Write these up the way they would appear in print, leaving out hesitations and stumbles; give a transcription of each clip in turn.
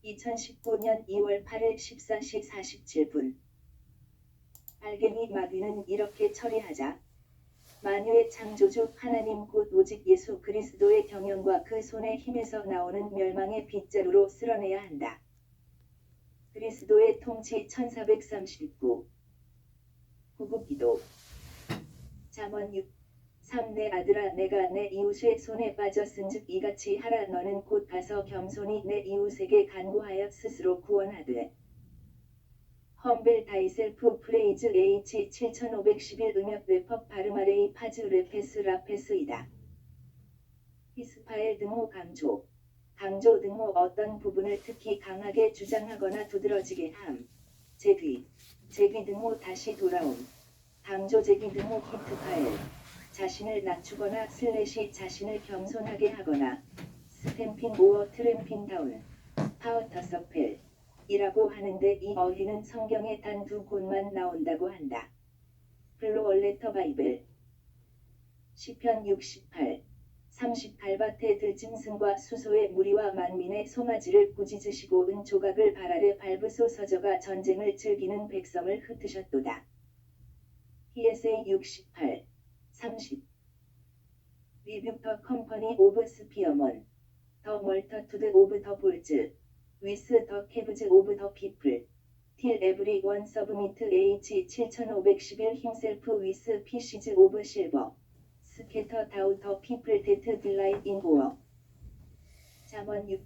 2019년 2월 8일 14시 47분. 알갱이 마귀는 이렇게 처리하자. 만유의 창조주 하나님 곧 오직 예수 그리스도의 경영과 그 손의 힘에서 나오는 멸망의 빗자루로 쓸어내야 한다. 그리스도의 통치 1439. 구국기도. 잠언 6. 3. 내 아들아 내가 내 이웃의 손에 빠졌은즉 이같이 하라. 너는 곧 가서 겸손히 내 이웃에게 간구하여 스스로 구원하되. 험벨 다이셀프 프레이즈 H 7511 음역 래퍼 바르마레이 파즈 레페스 라페스이다. 히스파엘 등호 강조. 강조 등호 어떤 부분을 특히 강하게 주장하거나 두드러지게 함. 제귀 등호 다시 돌아옴. 강조 제귀 등호 히트파엘. 자신을 낮추거나 슬래시 자신을 겸손하게 하거나 스탬핑 오어 트램핑 다운. 파워터서펠. 이라고 하는데 이 어휘는 성경에 단 2곳만 나온다고 한다. 블루얼레터 바이블. 시편 68. 38밭에 들짐승과 수소의 무리와 만민의 송아지를 꾸짖으시고 은 조각을 발 아래 밟으소서저가 전쟁을 즐기는 백성을 흩으셨도다. PSA 68. 30. 리뷰 더 컴퍼니 오브 스피어먼. 더 멀터투드 오브 더 볼즈. 위스 더 캐브즈 오브 더 피플. 틸 에브리 원 서브미트 H 7511 힘셀프 위스 피시즈 오브 실버. 스캐터 다운 더 피플 데트 딜라이트 인 오어. 잠언 6.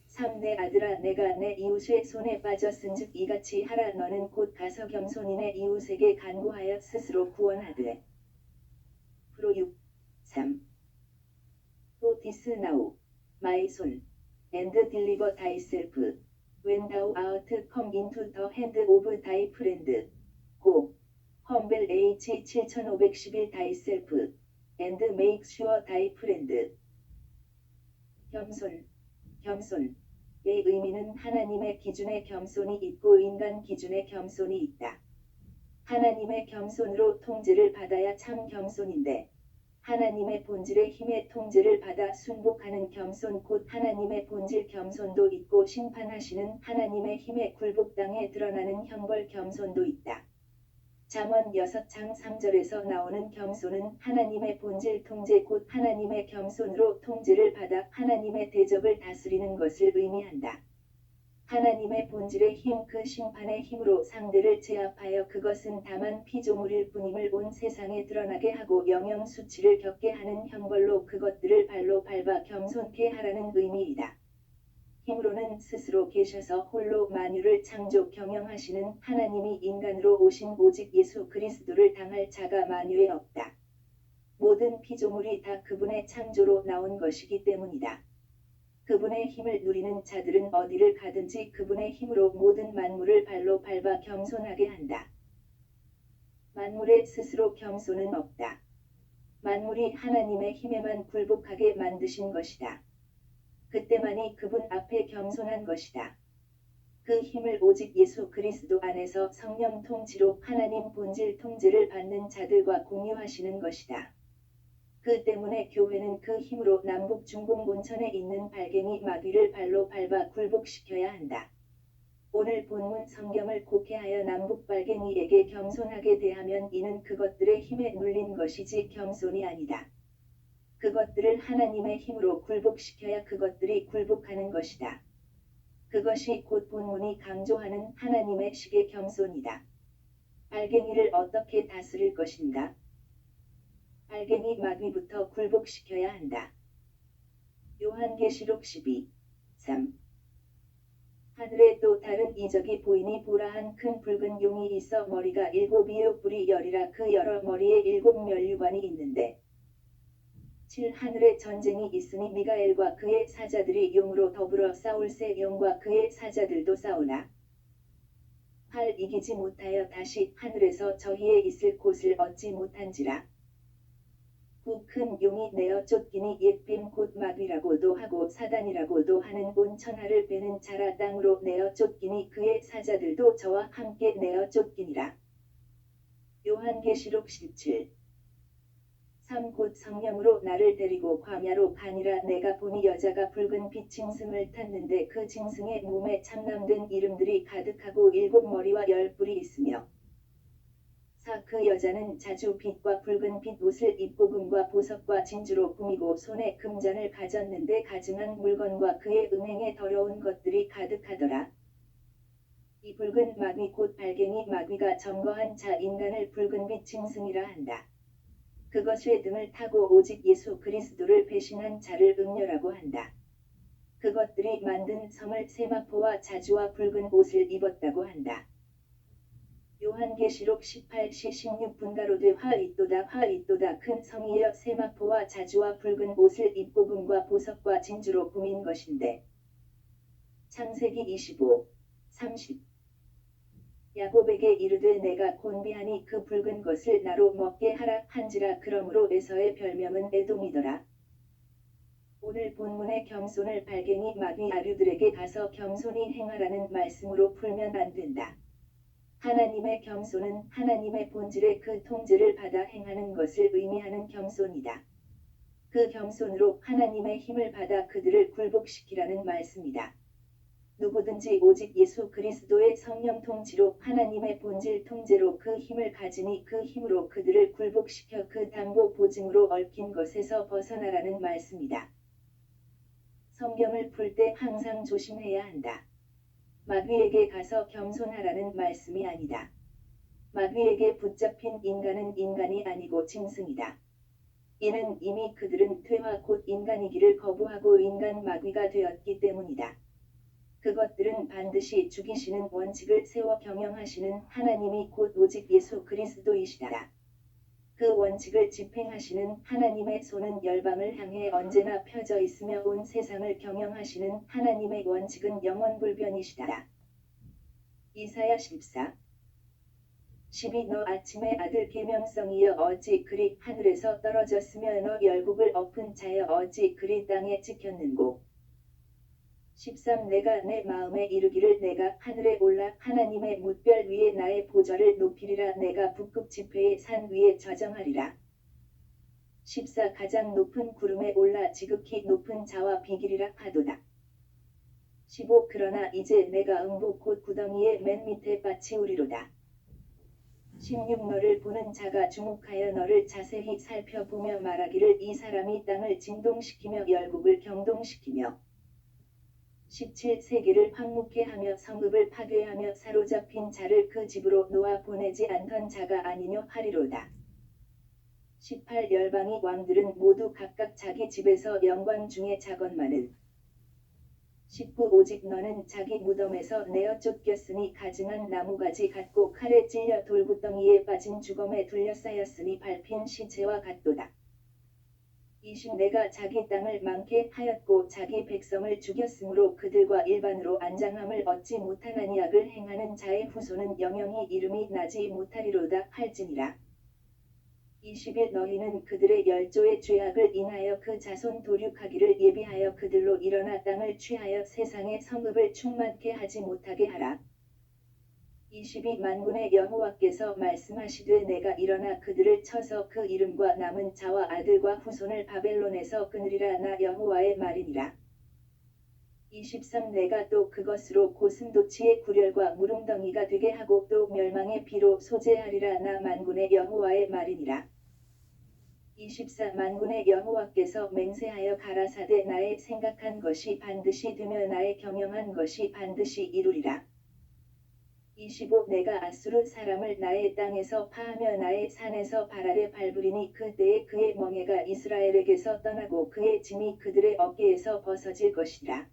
3. 내 아들아 내가 내 이웃의 손에 빠졌은즉 이같이 하라. 너는 곧 가서 겸손히 내 이웃에게 간구하여 스스로 구원하되. 프로 6. 3. 또 디스 나우. 마이 손. and deliver thyself, when thou art come into the hand of thy friend. Go. humble H 7511 thyself, and make sure thy friend. 겸손의 의미는 하나님의 기준에 겸손이 있고 인간 기준에 겸손이 있다. 하나님의 겸손으로 통제를 받아야 참 겸손인데 하나님의 본질의 힘에 통제를 받아 순복하는 겸손 곧 하나님의 본질 겸손도 있고 심판하시는 하나님의 힘에 굴복당해 드러나는 형벌 겸손도 있다. 잠언 6장 3절에서 나오는 겸손은 하나님의 본질 통제 곧 하나님의 겸손으로 통제를 받아 하나님의 대적을 다스리는 것을 의미한다. 하나님의 본질의 힘 그 심판의 힘으로 상대를 제압하여 그것은 다만 피조물일 뿐임을 온 세상에 드러나게 하고 영영 수치를 겪게 하는 형벌로 그것들을 발로 밟아 겸손케 하라는 의미이다. 힘으로는 스스로 계셔서 홀로 만유를 창조 경영하시는 하나님이 인간으로 오신 오직 예수 그리스도를 당할 자가 만유에 없다. 모든 피조물이 다 그분의 창조로 나온 것이기 때문이다. 그분의 힘을 누리는 자들은 어디를 가든지 그분의 힘으로 모든 만물을 발로 밟아 겸손하게 한다. 만물에 스스로 겸손은 없다. 만물이 하나님의 힘에만 굴복하게 만드신 것이다. 그때만이 그분 앞에 겸손한 것이다. 그 힘을 오직 예수 그리스도 안에서 성령 통치로 하나님 본질 통제를 받는 자들과 공유하시는 것이다. 그 때문에 교회는 그 힘으로 남북 중공 온천에 있는 발갱이 마귀를 발로 밟아 굴복시켜야 한다. 오늘 본문 성경을 곡해하여 남북 발갱이에게 겸손하게 대하면 이는 그것들의 힘에 눌린 것이지 겸손이 아니다. 그것들을 하나님의 힘으로 굴복시켜야 그것들이 굴복하는 것이다. 그것이 곧 본문이 강조하는 하나님의 식의 겸손이다. 발갱이를 어떻게 다스릴 것인가? 발갱이 마귀부터 굴복시켜야 한다. 요한계시록 12. 3. 하늘에 또 다른 이적이 보이니 보라 한 큰 붉은 용이 있어 머리가 7이요 뿔이 10이라 그 여러 머리에 7 면류관이 있는데 7. 하늘에 전쟁이 있으니 미가엘과 그의 사자들이 용으로 더불어 싸울세 용과 그의 사자들도 싸우나 8. 이기지 못하여 다시 하늘에서 저희에 있을 곳을 얻지 못한지라 9. 큰 용이 내어 쫓기니 옛뱀 곧 마귀라고도 하고 사단이라고도 하는 온 천하를 베는 자라 땅으로 내어 쫓기니 그의 사자들도 저와 함께 내어 쫓기니라. 요한계시록 17. 3 곧 성령으로 나를 데리고 광야로 가니라. 내가 보니 여자가 붉은 빛 짐승을 탔는데 그 짐승의 몸에 참남된 이름들이 가득하고 7머리와 10뿔이 있으며 4 그 여자는 자주 빛과 붉은 빛 옷을 입고 금과 보석과 진주로 꾸미고 손에 금잔을 가졌는데 가증한 물건과 그의 은행에 더러운 것들이 가득하더라. 이 붉은 마귀 곧 발갱이 마귀가 점거한 자 인간을 붉은 빛 짐승이라 한다. 그것의 등을 타고 오직 예수 그리스도를 배신한 자를 음녀라고 한다. 그것들이 만든 성을 세마포와 자주와 붉은 옷을 입었다고 한다. 요한계시록 18시 16분 가로되 화있도다 큰 성이여 세마포와 자주와 붉은 옷을 입고 금과 보석과 진주로 꾸민 것인데. 창세기 25, 30 야곱에게 이르되 내가 곤비하니 그 붉은 것을 나로 먹게 하라 한지라. 그러므로 에서의 별명은 에돔이더라. 오늘 본문의 겸손을 발갱이 마귀 아류들에게 가서 겸손히 행하라는 말씀으로 풀면 안 된다. 하나님의 겸손은 하나님의 본질의 그 통제를 받아 행하는 것을 의미하는 겸손이다. 그 겸손으로 하나님의 힘을 받아 그들을 굴복시키라는 말씀이다. 누구든지 오직 예수 그리스도의 성령 통치로 하나님의 본질 통제로 그 힘을 가지니 그 힘으로 그들을 굴복시켜 그 담보 보증으로 얽힌 것에서 벗어나라는 말씀이다. 성경을 풀 때 항상 조심해야 한다. 마귀에게 가서 겸손하라는 말씀이 아니다. 마귀에게 붙잡힌 인간은 인간이 아니고 짐승이다. 이는 이미 그들은 퇴화 곧 인간이기를 거부하고 인간 마귀가 되었기 때문이다. 그것들은 반드시 죽이시는 원칙을 세워 경영하시는 하나님이 곧 오직 예수 그리스도이시다. 그 원칙을 집행하시는 하나님의 손은 열방을 향해 언제나 펴져 있으며 온 세상을 경영하시는 하나님의 원칙은 영원불변이시다. 이사야 14, 12 너 아침의 아들 계명성이여 어찌 그리 하늘에서 떨어졌으며 너 열국을 엎은 자여 어찌 그리 땅에 찍혔는고. 13 내가 내 마음에 이르기를 내가 하늘에 올라 하나님의 뭇별 위에 나의 보좌를 높이리라. 내가 북극 지폐의 산 위에 저정하리라. 14 가장 높은 구름에 올라 지극히 높은 자와 비기리라 하도다. 15 그러나 이제 내가 음부 곧 구덩이의 맨 밑에 빠치우리로다. 16 너를 보는 자가 주목하여 너를 자세히 살펴보며 말하기를 이 사람이 땅을 진동시키며 열국을 경동시키며 17 세계를 황무케 하며 성읍을 파괴하며 사로잡힌 자를 그 집으로 놓아 보내지 않던 자가 아니뇨 하리로다. 18 열방이 왕들은 모두 각각 자기 집에서 영광 중에 자건만은 19 오직 너는 자기 무덤에서 내어 쫓겼으니 가증한 나무가지 같고 칼에 찔려 돌구덩이에 빠진 주검에 둘러싸였으니 밟힌 시체와 같도다. 20 내가 자기 땅을 망케 하였고 자기 백성을 죽였으므로 그들과 일반으로 안장함을 얻지 못하나니 악을 행하는 자의 후손은 영영이 이름이 나지 못하리로다 할지니라. 21 너희는 그들의 열조의 죄악을 인하여 그 자손 도륙하기를 예비하여 그들로 일어나 땅을 취하여 세상의 성읍을 충만케 하지 못하게 하라. 22 만군의 여호와께서 말씀하시되 내가 일어나 그들을 쳐서 그 이름과 남은 자와 아들과 후손을 바벨론에서 끊으리라. 나 여호와의 말이니라. 23 내가 또 그것으로 고슴도치의 구렬과 무릉덩이가 되게 하고 또 멸망의 비로 소재하리라. 나 만군의 여호와의 말이니라. 24 만군의 여호와께서 맹세하여 가라사대 나의 생각한 것이 반드시 되며 나의 경영한 것이 반드시 이루리라. 25 내가 아수르 사람을 나의 땅에서 파하며 나의 산에서 발 아래 밟으리니 그때에 그의 멍에가 이스라엘에게서 떠나고 그의 짐이 그들의 어깨에서 벗어질 것이라.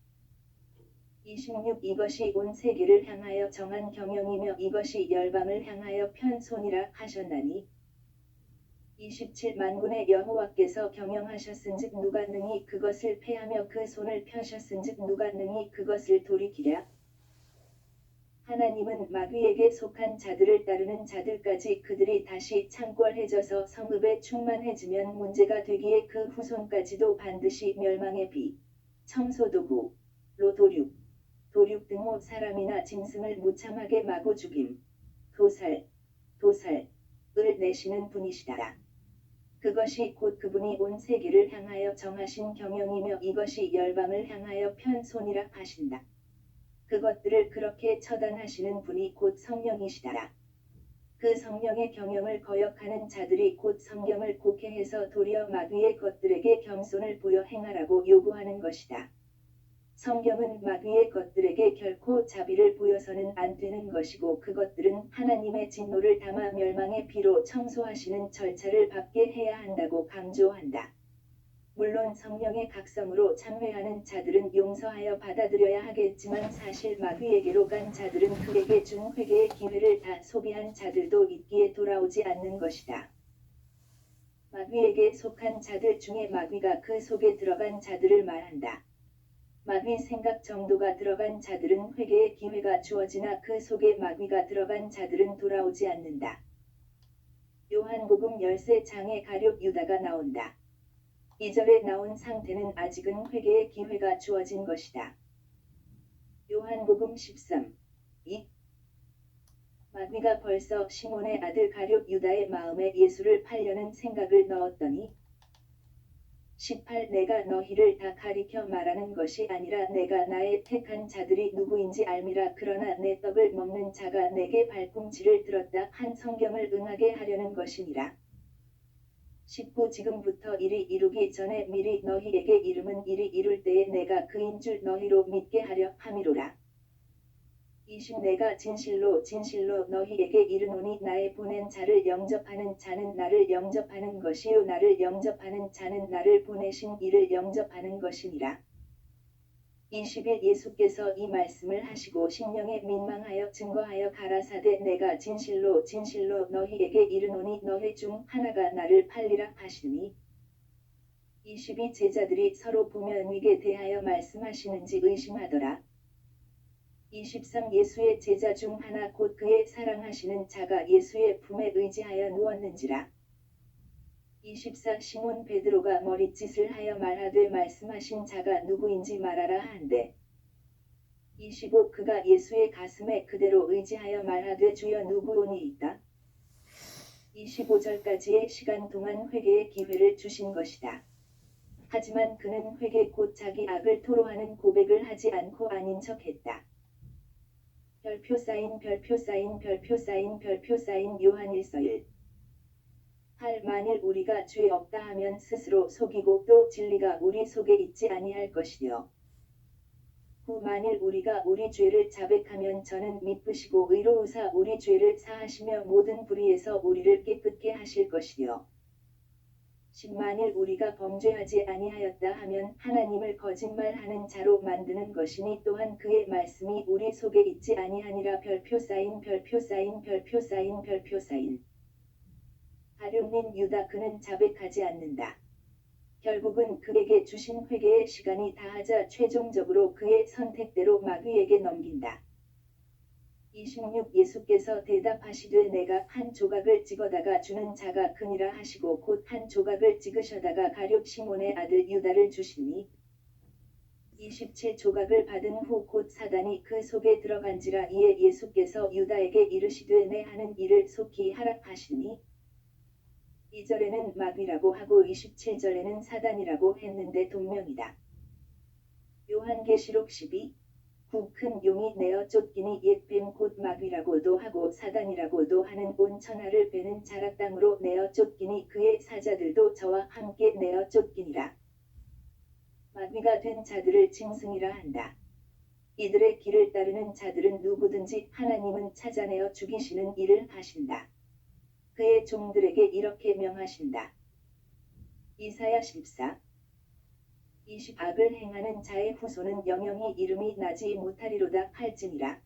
26 이것이 온 세계를 향하여 정한 경영이며 이것이 열방을 향하여 편 손이라 하셨나니. 27 만군의 여호와께서 경영하셨은즉 누가 능히 그것을 패하며 그 손을 펴셨은즉 누가 능히 그것을 돌이키랴. 하나님은 마귀에게 속한 자들을 따르는 자들까지 그들이 다시 창궐해져서 성읍에 충만해지면 문제가 되기에 그 후손까지도 반드시 멸망의 비, 청소도구, 로도륙, 도륙 등호 사람이나 짐승을 무참하게 마구 죽임, 도살을 내시는 분이시다. 그것이 곧 그분이 온 세계를 향하여 정하신 경영이며 이것이 열방을 향하여 편 손이라 하신다. 그것들을 그렇게 처단하시는 분이 곧 성령이시다라. 그 성령의 경영을 거역하는 자들이 곧 성경을 곡해해서 도리어 마귀의 것들에게 겸손을 부여 행하라고 요구하는 것이다. 성경은 마귀의 것들에게 결코 자비를 부여서는 안 되는 것이고 그것들은 하나님의 진노를 담아 멸망의 피로 청소하시는 절차를 밟게 해야 한다고 강조한다. 물론 성령의 각성으로 참회하는 자들은 용서하여 받아들여야 하겠지만 사실 마귀에게로 간 자들은 그에게 준 회개의 기회를 다 소비한 자들도 있기에 돌아오지 않는 것이다. 마귀에게 속한 자들 중에 마귀가 그 속에 들어간 자들을 말한다. 마귀 생각 정도가 들어간 자들은 회개의 기회가 주어지나 그 속에 마귀가 들어간 자들은 돌아오지 않는다. 요한복음 13장에 가룟 유다가 나온다. 2절에 나온 상태는 아직은 회개의 기회가 주어진 것이다. 요한복음 13, 2 마귀가 벌써 시몬의 아들 가룟 유다의 마음에 예수를 팔려는 생각을 넣었더니 18 내가 너희를 다 가리켜 말하는 것이 아니라 내가 나의 택한 자들이 누구인지 알미라 그러나 내 떡을 먹는 자가 내게 발꿈치를 들었다 한 성경을 응하게 하려는 것이니라. 19 지금부터 일이 이루기 전에 미리 너희에게 이름은 일이 이룰 때에 내가 그인 줄 너희로 믿게 하려 함이로라. 20 내가 진실로 진실로 너희에게 이르노니 나의 보낸 자를 영접하는 자는 나를 영접하는 것이요 나를 영접하는 자는 나를 보내신 이를 영접하는 것이니라. 21 예수께서 이 말씀을 하시고 심령에 민망하여 증거하여 가라사대 내가 진실로 진실로 너희에게 이르노니 너희 중 하나가 나를 팔리라 하시니 22 제자들이 서로 보며 누구에 대하여 말씀하시는지 의심하더라. 23 예수의 제자 중 하나 곧 그의 사랑하시는 자가 예수의 품에 의지하여 누웠는지라. 24 시몬 베드로가 머릿짓을 하여 말하되 말씀하신 자가 누구인지 말하라 하는데 25 그가 예수의 가슴에 그대로 의지하여 말하되 주여 누구오니 있다. 25절까지의 시간 동안 회개의 기회를 주신 것이다. 하지만 그는 회개 곧 자기 악을 토로하는 고백을 하지 않고 아닌 척했다. 별표 사인 별표 사인 별표 사인 별표 사인 요한일서 1 8 만일 우리가 죄 없다 하면 스스로 속이고 또 진리가 우리 속에 있지 아니할 것이요 9 만일 우리가 우리 죄를 자백하면 저는 미쁘시고 의로우사 우리 죄를 사하시며 모든 불의에서 우리를 깨끗게 하실 것이요 10 만일 우리가 범죄하지 아니하였다 하면 하나님을 거짓말하는 자로 만드는 것이니 또한 그의 말씀이 우리 속에 있지 아니하니라 별표 사인 별표 사인 별표 사인 별표 사인 가룟린 유다 그는 자백하지 않는다. 결국은 그에게 주신 회개의 시간이 다하자 최종적으로 그의 선택대로 마귀에게 넘긴다. 26 예수께서 대답하시되 내가 한 조각을 찍어다가 주는 자가 그니라 하시고 곧 한 조각을 찍으셔다가 가룟 시몬의 아들 유다를 주시니 27 조각을 받은 후 곧 사단이 그 속에 들어간지라 이에 예수께서 유다에게 이르시되 내 하는 일을 속히 하라 하시니 2절에는 마귀라고 하고 27절에는 사단이라고 했는데 동명이다. 요한계시록 12 구 큰 용이 내어 쫓기니 옛 뱀 곧 마귀라고도 하고 사단이라고도 하는 온 천하를 베는 자락 땅으로 내어 쫓기니 그의 사자들도 저와 함께 내어 쫓기니라. 마귀가 된 자들을 짐승이라 한다. 이들의 길을 따르는 자들은 누구든지 하나님은 찾아내어 죽이시는 일을 하신다. 그의 종들에게 이렇게 명하신다. 이사야 14 20 악을 행하는 자의 후손은 영영이 이름이 나지 못하리로다 할지니라.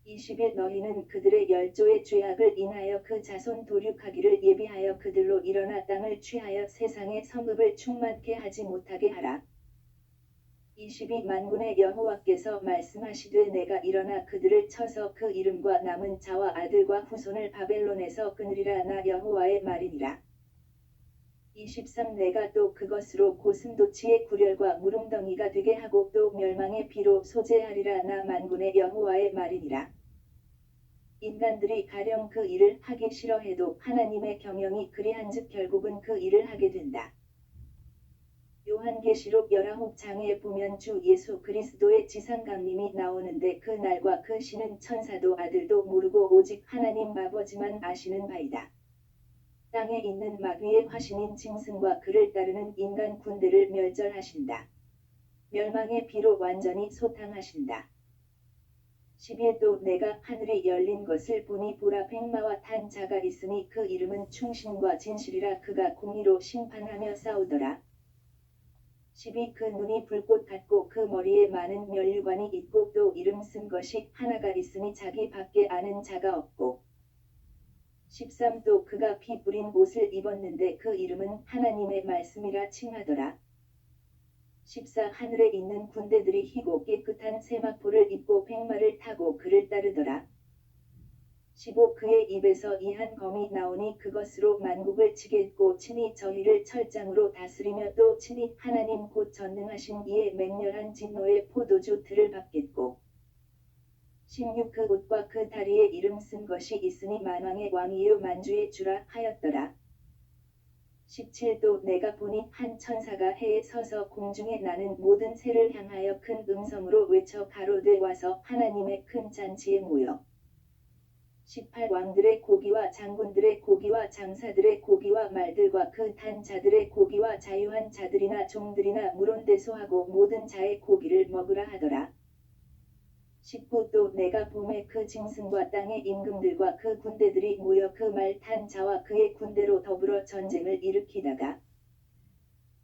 21 너희는 그들의 열조의 죄악을 인하여 그 자손 도륙하기를 예비하여 그들로 일어나 땅을 취하여 세상의 성읍을 충만케 하지 못하게 하라. 22 만군의 여호와께서 말씀하시되 내가 일어나 그들을 쳐서 그 이름과 남은 자와 아들과 후손을 바벨론에서 끊으리라 나 여호와의 말이니라. 23 내가 또 그것으로 고슴도치의 구렬과 무릉덩이가 되게 하고 또 멸망의 비로 소재하리라 나 만군의 여호와의 말이니라. 인간들이 가령 그 일을 하기 싫어해도 하나님의 경영이 그리한즉 결국은 그 일을 하게 된다. 요한계시록 19장에 보면 주 예수 그리스도의 지상 강림이 나오는데 그 날과 그 시는 천사도 아들도 모르고 오직 하나님 아버지만 아시는 바이다. 땅에 있는 마귀의 화신인 짐승과 그를 따르는 인간 군대를 멸절하신다. 멸망의 비로 완전히 소탕하신다. 11도 내가 하늘이 열린 것을 보니 보라 백마와 탄 자가 있으니 그 이름은 충신과 진실이라 그가 공의로 심판하며 싸우더라. 12 그 눈이 불꽃 같고 그 머리에 많은 면류관이 있고 또 이름 쓴 것이 하나가 있으니 자기 밖에 아는 자가 없고 13 또 그가 피 뿌린 옷을 입었는데 그 이름은 하나님의 말씀이라 칭하더라. 14 하늘에 있는 군대들이 희고 깨끗한 세마포를 입고 백마를 타고 그를 따르더라. 15 그의 입에서 이한 검이 나오니 그것으로 만국을 치겠고 친히 저희를 철장으로 다스리며 또 친히 하나님 곧 전능하신 이의 맹렬한 진노의 포도주 들을 받겠고 16 그 옷과 그 다리에 이름 쓴 것이 있으니 만왕의 왕이요 만주의 주라 하였더라. 17도 내가 보니 한 천사가 해에 서서 공중에 나는 모든 새를 향하여 큰 음성으로 외쳐 가로되 와서 하나님의 큰 잔치에 모여 18 왕들의 고기와 장군들의 고기와 장사들의 고기와 말들과 그 탄 자들의 고기와 자유한 자들이나 종들이나 물온대소하고 모든 자의 고기를 먹으라 하더라. 19 또 내가 봄에 그 짐승과 땅의 임금들과 그 군대들이 모여 그 말 탄 자와 그의 군대로 더불어 전쟁을 일으키다가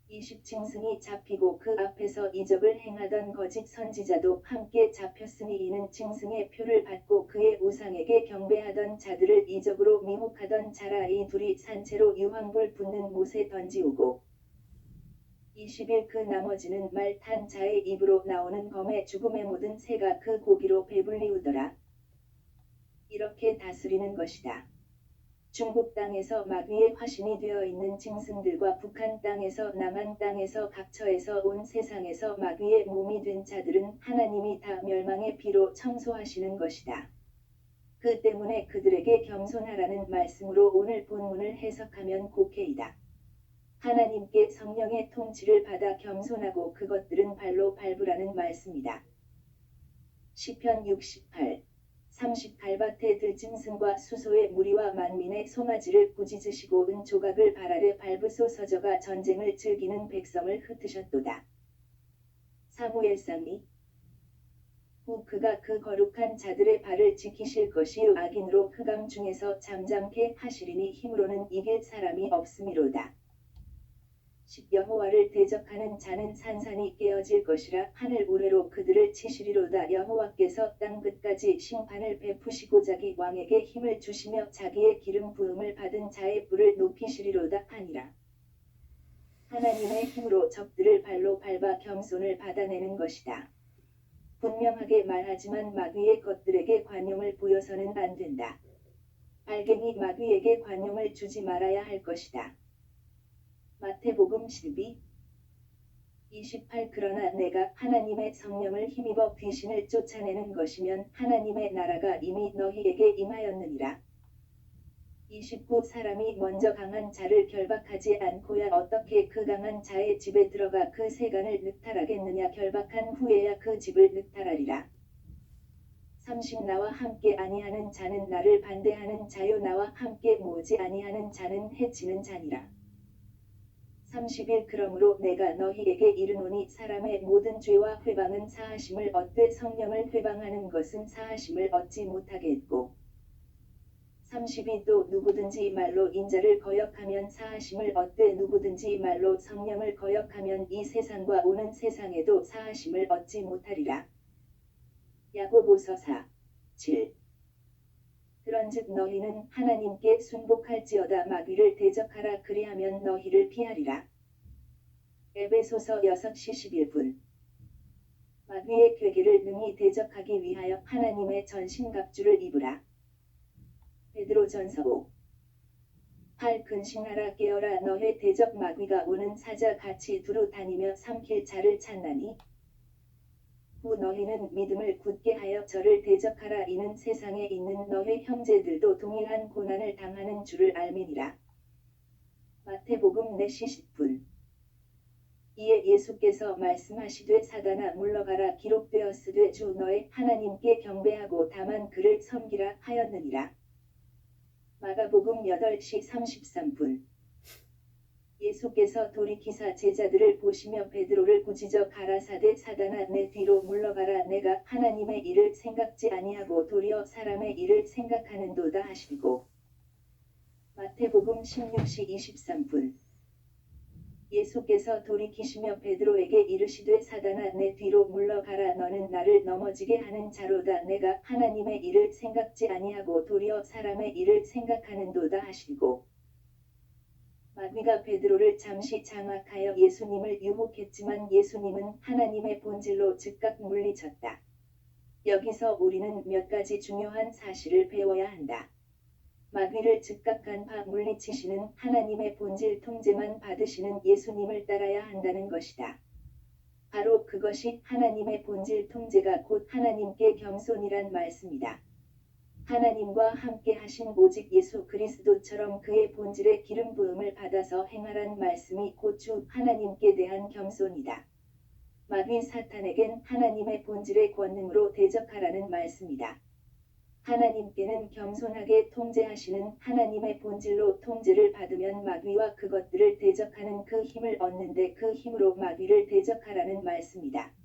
20 짐승이 잡히고 그 앞에서 이적을 행하던 거짓 선지자도 함께 잡혔으니 이는 짐승의 표를 받고 그의 우상에게 경배하던 자들을 이적으로 미혹하던 자라. 이 둘이 산채로 유황불 붙는 못에 던지우고 21 그 나머지는 말 탄 자의 입으로 나오는 검에 죽음의 모든 새가 그 고기로 배불리우더라. 이렇게 다스리는 것이다. 중국 땅에서 마귀의 화신이 되어 있는 짐승들과 북한 땅에서 남한 땅에서 각처에서 온 세상에서 마귀의 몸이 된 자들은 하나님이 다 멸망의 비로 청소하시는 것이다. 그 때문에 그들에게 겸손하라는 말씀으로 오늘 본문을 해석하면 곡해이다. 하나님께 성령의 통치를 받아 겸손하고 그것들은 발로 밟으라는 말씀이다. 시편 68 30 갈밭에 들짐승과 수소의 무리와 만민의 송아지를 꾸짖으시고 은조각을 발 아래 밟으소서저가 전쟁을 즐기는 백성을 흩으셨도다. 사무엘상이 후 그가 그 거룩한 자들의 발을 지키실 것이요 악인으로 흑암 중에서 잠잠케 하시리니 힘으로는 이길 사람이 없음이로다. 10 여호와를 대적하는 자는 산산이 깨어질 것이라 하늘 우레로 그들을 치시리로다. 여호와께서 땅 끝까지 심판을 베푸시고 자기 왕에게 힘을 주시며 자기의 기름 부음을 받은 자의 뿔을 높이시리로다 하니라. 하나님의 힘으로 적들을 발로 밟아 겸손을 받아내는 것이다. 분명하게 말하지만 마귀의 것들에게 관용을 보여서는 안 된다. 알갱이 마귀에게 관용을 주지 말아야 할 것이다. 마태복음 12 28 그러나 내가 하나님의 성령을 힘입어 귀신을 쫓아내는 것이면 하나님의 나라가 이미 너희에게 임하였느니라. 29 사람이 먼저 강한 자를 결박하지 않고야 어떻게 그 강한 자의 집에 들어가 그 세간을 늑탈하겠느냐. 결박한 후에야 그 집을 늑탈하리라. 30 나와 함께 아니하는 자는 나를 반대하는 자요 나와 함께 모으지 아니하는 자는 해치는 자니라. 31 그러므로 내가 너희에게 이르노니 사람의 모든 죄와 회방은 사하심을 얻되 성령을 회방하는 것은 사하심을 얻지 못하겠고 32 또 누구든지 말로 인자를 거역하면 사하심을 얻되 누구든지 말로 성령을 거역하면 이 세상과 오는 세상에도 사하심을 얻지 못하리라. 야고보서 4 7 그런즉 너희는 하나님께 순복할지어다. 마귀를 대적하라. 그리하면 너희를 피하리라. 에베소서 6시 11분 마귀의 괴계를 능히 대적하기 위하여 하나님의 전신갑주를 입으라. 베드로전서 5 8 근신하라. 깨어라. 너의 대적 마귀가 오는 사자 같이 두루 다니며 삼킬 자를 찾나니 후 너희는 믿음을 굳게 하여 저를 대적하라. 이는 세상에 있는 너희 형제들도 동일한 고난을 당하는 줄을 알미니라. 마태복음 4시 10분. 이에 예수께서 말씀하시되 사단아 물러가라 기록되었으되 주 너의 하나님께 경배하고 다만 그를 섬기라 하였느니라. 마가복음 8시 33분. 예수께서 돌이키사 제자들을 보시며 베드로를 꾸짖어 가라사대 사단아 내 뒤로 물러가라 내가 하나님의 일을 생각지 아니하고 도리어 사람의 일을 생각하는도다 하시고. 마태복음 16시 23분. 예수께서 돌이키시며 베드로에게 이르시되 사단아 내 뒤로 물러가라 너는 나를 넘어지게 하는 자로다 내가 하나님의 일을 생각지 아니하고 도리어 사람의 일을 생각하는도다 하시고. 마귀가 베드로를 잠시 장악하여 예수님을 유혹했지만 예수님은 하나님의 본질로 즉각 물리쳤다. 여기서 우리는 몇 가지 중요한 사실을 배워야 한다. 마귀를 즉각 간파 물리치시는 하나님의 본질 통제만 받으시는 예수님을 따라야 한다는 것이다. 바로 그것이 하나님의 본질 통제가 곧 하나님께 겸손이란 말씀이다. 하나님과 함께 하신 오직 예수 그리스도처럼 그의 본질의 기름 부음을 받아서 행하란 말씀이 곧 주 하나님께 대한 겸손이다. 마귀 사탄에겐 하나님의 본질의 권능으로 대적하라는 말씀이다. 하나님께는 겸손하게 통제하시는 하나님의 본질로 통제를 받으면 마귀와 그것들을 대적하는 그 힘을 얻는데 그 힘으로 마귀를 대적하라는 말씀이다.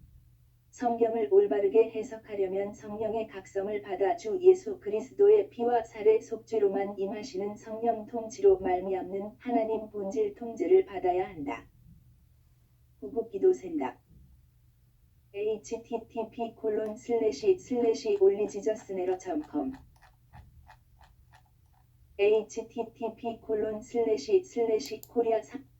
성경을 올바르게 해석하려면 성령의 각성을 받아 주 예수 그리스도의 피와 살의 속죄로만 임하시는 성령 통치로 말미암는 하나님 본질 통제를 받아야 한다. 구국기도 생각 http://올리지저스네러.com http://korea3